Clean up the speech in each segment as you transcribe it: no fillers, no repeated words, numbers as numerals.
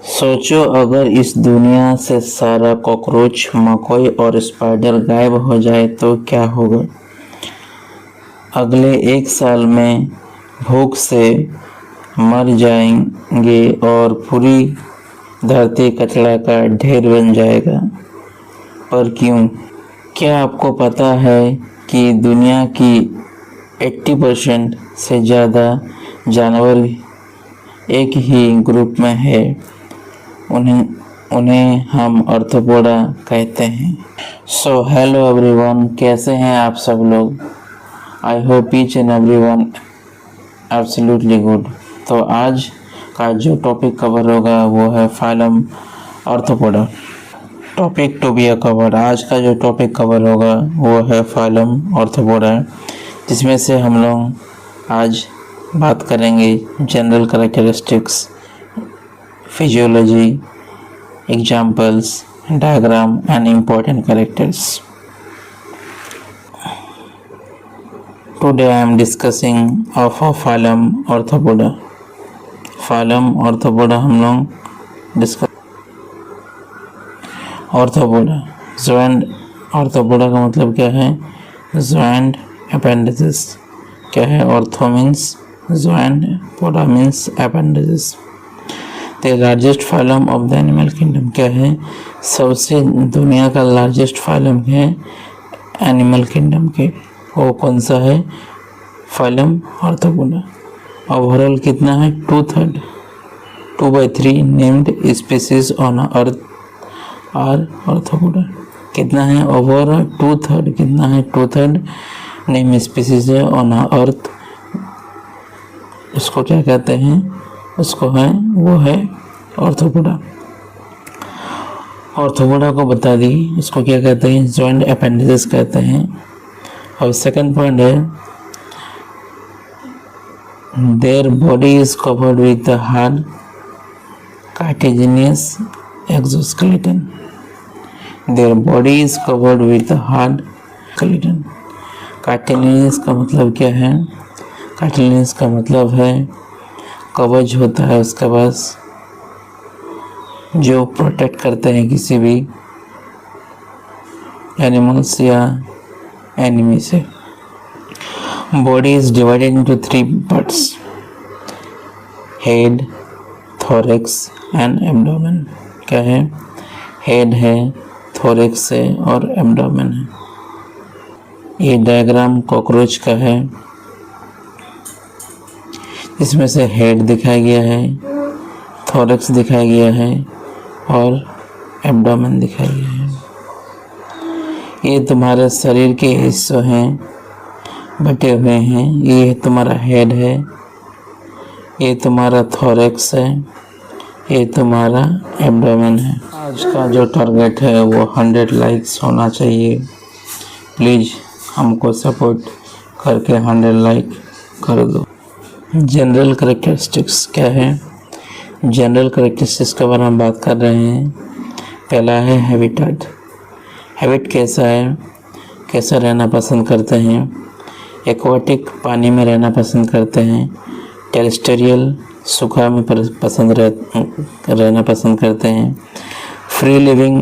सोचो अगर इस दुनिया से सारा कॉकरोच, मकोई और स्पाइडर गायब हो जाए तो क्या होगा। अगले 1 साल में भूख से मर जाएंगे और पूरी धरती कचरा का ढेर बन जाएगा। पर क्यों? क्या आपको पता है कि दुनिया की 80% से ज़्यादा जानवर एक ही ग्रुप में है। उन्हें हम आर्थ्रोपोडा कहते हैं। सो हेलो एवरीवन, कैसे हैं आप सब लोग। I hope each and everyone absolutely good. तो आज का जो टॉपिक कवर होगा वो है phylum Arthropoda. Topic to be cover. आज का जो टॉपिक कवर होगा वो है फाइलम आर्थ्रोपोडा, जिसमें से हम लोग आज बात करेंगे general characteristics, physiology, examples, diagram and important characters. Today I am discussing of a phylum Arthropoda. phylum Arthropoda हम लोग डिस्कस। Arthropoda joint. आर्थ्रोपोडा का मतलब क्या है? Joint appendices. क्या है? Ortho means joint, poda means appendices. The largest phylum of the animal kingdom. क्या है? सबसे दुनिया का लार्जेस्ट फाइलम है एनिमल किंगडम के। वो कौन सा है? Phylum arthropoda. ओवरऑल कितना है? 2/3 2/3 named species on earth are Arthropoda. कितना है? ओवरऑल 2/3। कितना है? 2/3 नेम स्पीसीज है ऑन अर्थ। उसको क्या कहते हैं? उसको है, वो है आर्थ्रोपोडा। आर्थ्रोपोडा को बता दी, उसको क्या कहते हैं? जॉइंट अपेंडिसेस कहते हैं। और सेकंड पॉइंट है their body is covered with hard cartilaginous exoskeleton. Their body is covered with hard skeleton. Cartilaginous का मतलब क्या है? कार्टिलेजिनस का मतलब है कवच होता है उसके पास, जो प्रोटेक्ट करते हैं किसी भी एनिमल्स या एनिमी से। Body is divided into 3 parts, head, thorax and abdomen. क्या है? हेड है, थोरैक्स है और एब्डोमेन है। ये डायग्राम कॉकरोच का है, इसमें से हेड दिखाया गया है, थोरैक्स दिखाया गया है और एब्डोमेन दिखाया गया है। ये तुम्हारे शरीर के हिस्से हैं, बटे हुए हैं। ये तुम्हारा हेड है, ये तुम्हारा थोरैक्स है, ये तुम्हारा एब्डोमेन है। आज का जो टारगेट है वो 100 लाइक्स होना चाहिए। प्लीज़ हमको सपोर्ट करके 100 लाइक कर दो। जनरल कैरेक्टरिस्टिक्स क्या है? जनरल कैरेक्टरिस्टिक्स के बारे में बात कर रहे हैं। पहला है हैबिटेट। हैबिट कैसा है? कैसा रहना पसंद करते हैं? एक्वाटिक, पानी में रहना पसंद करते हैं। टेरेस्ट्रियल, सूखा में रहना पसंद करते हैं। फ्री लिविंग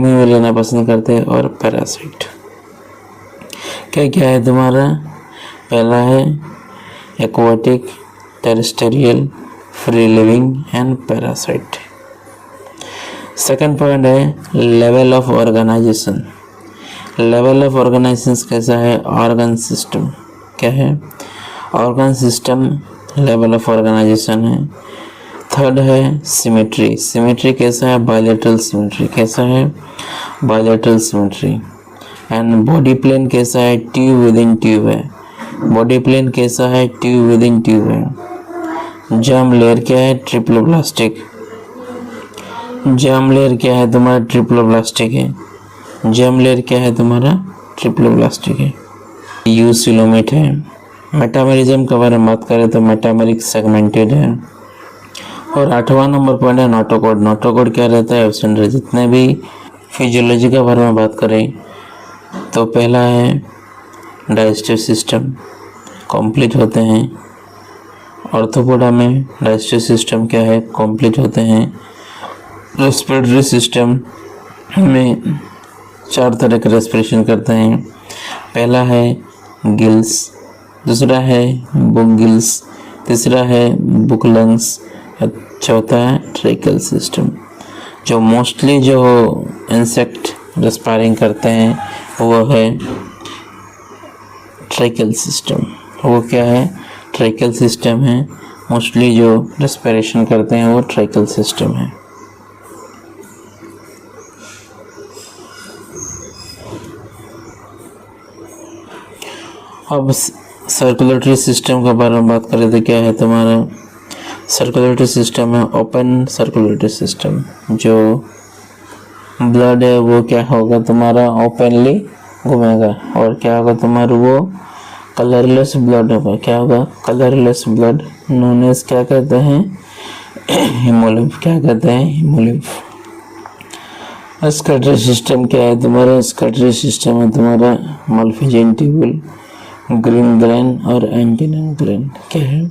में रहना पसंद करते हैं। और पैरासाइट। क्या है तुम्हारा? पहला है aquatic, terrestrial, free living and parasite. Second point है level of organization. Level of organization कैसा है? Organ system. क्या है? Organ system level of organization है। थर्ड है सिमेट्री। सिमेट्री कैसा है? Bilateral symmetry. कैसा है? Bilateral symmetry. And body plan कैसा है? ट्यूब विद इन ट्यूब है। बॉडी प्लेन कैसा है? ट्यूब विद इन ट्यूब है। जर्म लेयर क्या है? ट्रिप्लोब्लास्टिक। जर्म लेयर क्या है तुम्हारा? ट्रिप्लोब्लास्टिक है। जर्म लेयर क्या है तुम्हारा? ट्रिप्लोब्लास्टिक है। यूसिलोमेट है। मेटामेरिज्म के बारे में बात करें तो मेटामेरिक सेगमेंटेड है। और 8वां नंबर पॉइंट है नोटोकॉर्ड। नोटोकॉर्ड क्या रहता है? एब्सेंट। जितने भी फिजियोलॉजी के बारे में बात करें तो पहला है डाइजेस्टिव सिस्टम कंप्लीट होते हैं। आर्थ्रोपोडा में डाइजेस्टिव सिस्टम क्या है? कंप्लीट होते हैं। रेस्पिरेटरी सिस्टम में 4 तरह के रेस्पिरेशन करते हैं। पहला है गिल्स, दूसरा है बुक गिल्स, तीसरा है बुक लंग्स, चौथा है ट्रेकल सिस्टम। जो मोस्टली जो इंसेक्ट रेस्पायरिंग करते हैं वो है ट्रेकल सिस्टम। वो क्या है? ट्रेकल सिस्टम है। मोस्टली जो रेस्पिरेशन करते हैं वो ट्रेकल सिस्टम है। अब सर्कुलेटरी सिस्टम के बारे में बात करें तो क्या है तुम्हारा? सर्कुलेटरी सिस्टम है ओपन सर्कुलेटरी सिस्टम। जो ब्लड है वो क्या होगा तुम्हारा? ओपनली घूमेगा। और क्या होगा तुम्हारा? वो कलरलेस ब्लड होगा। क्या होगा? कलरलेस ब्लड, नोन एज क्या कहते हैं? हीमोलिम्फ। क्या कहते हैं? हीमोलिम्फ। स्कैटरी सिस्टम क्या है तुम्हारा? स्कैटरी सिस्टम है तुम्हारा मल्फिजेंटिबुल, ग्रीन ग्लैंड और एंटीनल ग्लैंड। क्या है?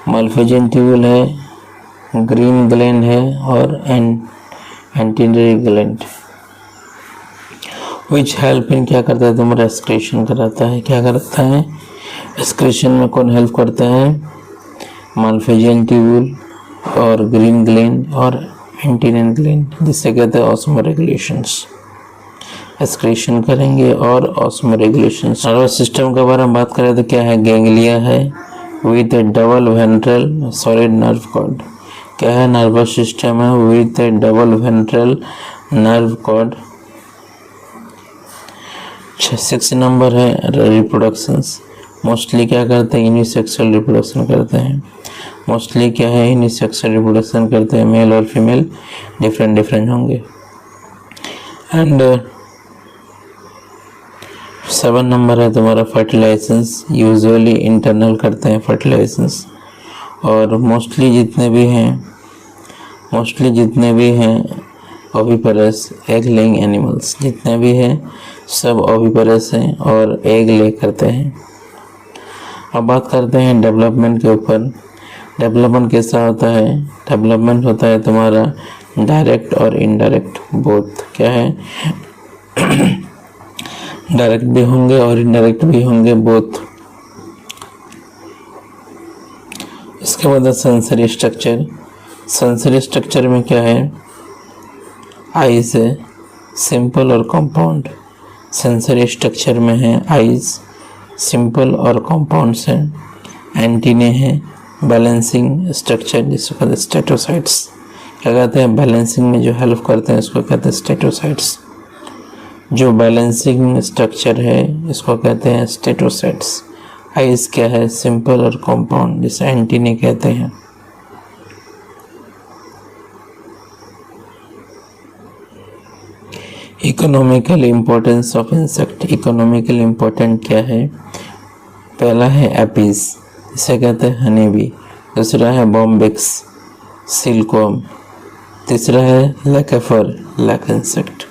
मल्फिजेंटिबुल है, ग्रीन ग्लैंड है और antennal gland. Which help in क्या करता है तुम्हारा? एक्सक्रीशन कराता है। क्या करता है? एक्सक्रीशन में कौन हेल्प करता है? मल्फिजेंटिबुल और ग्रीन ग्लैंड और एंटीनल ग्लैंड, जिससे कहते हैं ऑस्मोरेगुलेशंस। एक्सक्रीशन करेंगे और ऑस्मोरेगुलेशन। नर्वस सिस्टम के बारे में बात करें तो क्या है? गैंग्लिया है with double ventral solid nerve cord. क्या है? नर्वस सिस्टम है with double ventral nerve cord. 6 number है रिप्रोडक्शंस। मोस्टली क्या करते हैं? यूनिसेक्सुअल रिप्रोडक्शन करते हैं। मोस्टली क्या है? यूनिसेक्सुअल रिप्रोडक्शन करते हैं। मेल और फीमेल डिफरेंट होंगे। एंड 7 नंबर है तुम्हारा फर्टिलाइजेशंस। यूजुअली इंटरनल करते हैं फर्टिलाइजेशंस। और मोस्टली जितने भी हैं ओविपरस एग लेइंग एनिमल्स, जितने भी हैं सब ओविपरस हैं और एग ले करते हैं। अब बात करते हैं डेवलपमेंट के ऊपर। डेवलपमेंट कैसा होता है? डेवलपमेंट होता है तुम्हारा डायरेक्ट और इनडायरेक्ट बोथ। क्या है? डायरेक्ट भी होंगे और इनडायरेक्ट भी होंगे, बोथ। इसके बाद सेंसरी स्ट्रक्चर। सेंसरी स्ट्रक्चर में क्या है? आइज है, सिंपल और कंपाउंड। सेंसरी स्ट्रक्चर में है आइज, सिंपल और कंपाउंड्स हैं। एंटीने हैं, बैलेंसिंग स्ट्रक्चर जिसको कहते हैं स्टेटोसाइट्स। क्या कहते हैं? बैलेंसिंग में जो हेल्प करते हैं उसको कहते हैं स्टेटोसाइट्स। जो बैलेंसिंग स्ट्रक्चर है इसको कहते हैं स्टेटोसाइट्स। आइज क्या है? सिंपल और कंपाउंड, जिसे एंटीने कहते हैं। Economical importance of insect. Economical important क्या है? पहला है एपीज, इसे कहते हैं हनी बी। दूसरा है बॉम्बिक्स, सिल्कवर्म। तीसरा है लैकेफर, लैक इंसेक्ट।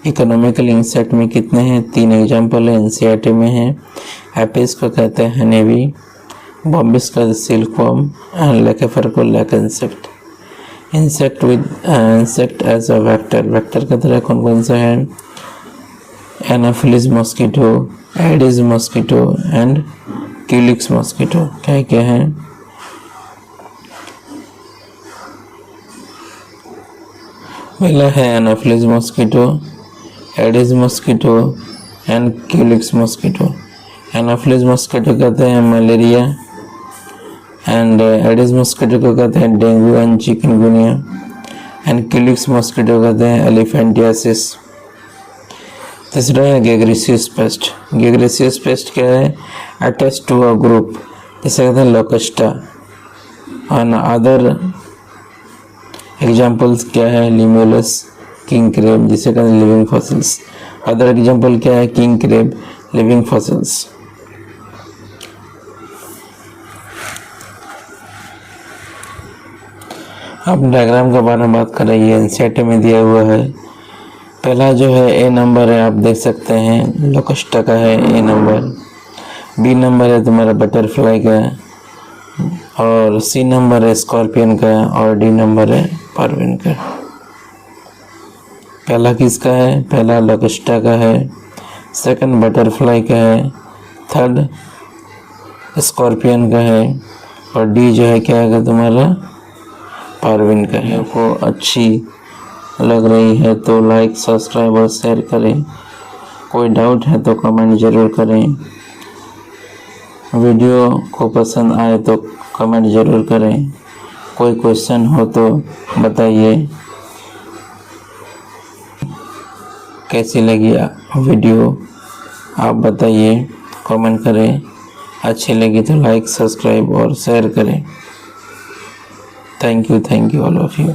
इकोनॉमिकल इंसेक्ट में कितने हैं? 3 एग्जाम्पल है, एनसीईआरटी में है। एपीज को कहते हैं हनी बी, बॉम्बिक्स का सिल्कवर्म एंड लैकेफर को lac insect. Insect as a vector. Vector की तरह कौन कौन सा है? Anopheles mosquito, Aedes mosquito and Culex mosquito. क्या है? पहला है Anopheles mosquito, Aedes mosquito and Culex mosquito. Anopheles mosquito कहते हैं मलेरिया एंड एडिस मॉस्किटो को कहते हैं dengue and chikungunya and Culex mosquito कहते हैं एलिफेंटियासिस। तीसरा है गेग्रेसियस पेस्ट। गेग्रेसियस पेस्ट क्या है? अटैच टू अ ग्रुप, जिसे कहते हैं लोकस्टा। और अदर एग्जाम्पल्स क्या है? लिमोलस, किंग क्रेब, जिसे कहते हैं लिविंग फॉसिल्स। अदर एग्जाम्पल क्या है? King crab, living fossils. अब डायग्राम के बारे में बात कर रही है, एनसीईआरटी में दिया हुआ है। पहला जो है ए नंबर है, आप देख सकते हैं लोकस्टा का है ए नंबर। बी नंबर है तुम्हारा बटरफ्लाई का, और सी नंबर है स्कॉर्पियन का, और डी नंबर है पार्विन का। पहला किसका है? पहला लकस्टा का है, सेकंड बटरफ्लाई का है, थर्ड स्कॉर्पियन का है और डी जो है क्या है तुम्हारा? पारविन का है। को अच्छी लग रही है तो लाइक, सब्सक्राइब और शेयर करें। कोई डाउट है तो कमेंट ज़रूर करें। वीडियो को पसंद आए तो कमेंट ज़रूर करें। कोई क्वेश्चन हो तो बताइए। कैसी लगी वीडियो आप बताइए, कमेंट करें। अच्छी लगी तो लाइक, सब्सक्राइब और शेयर करें। Thank you all of you.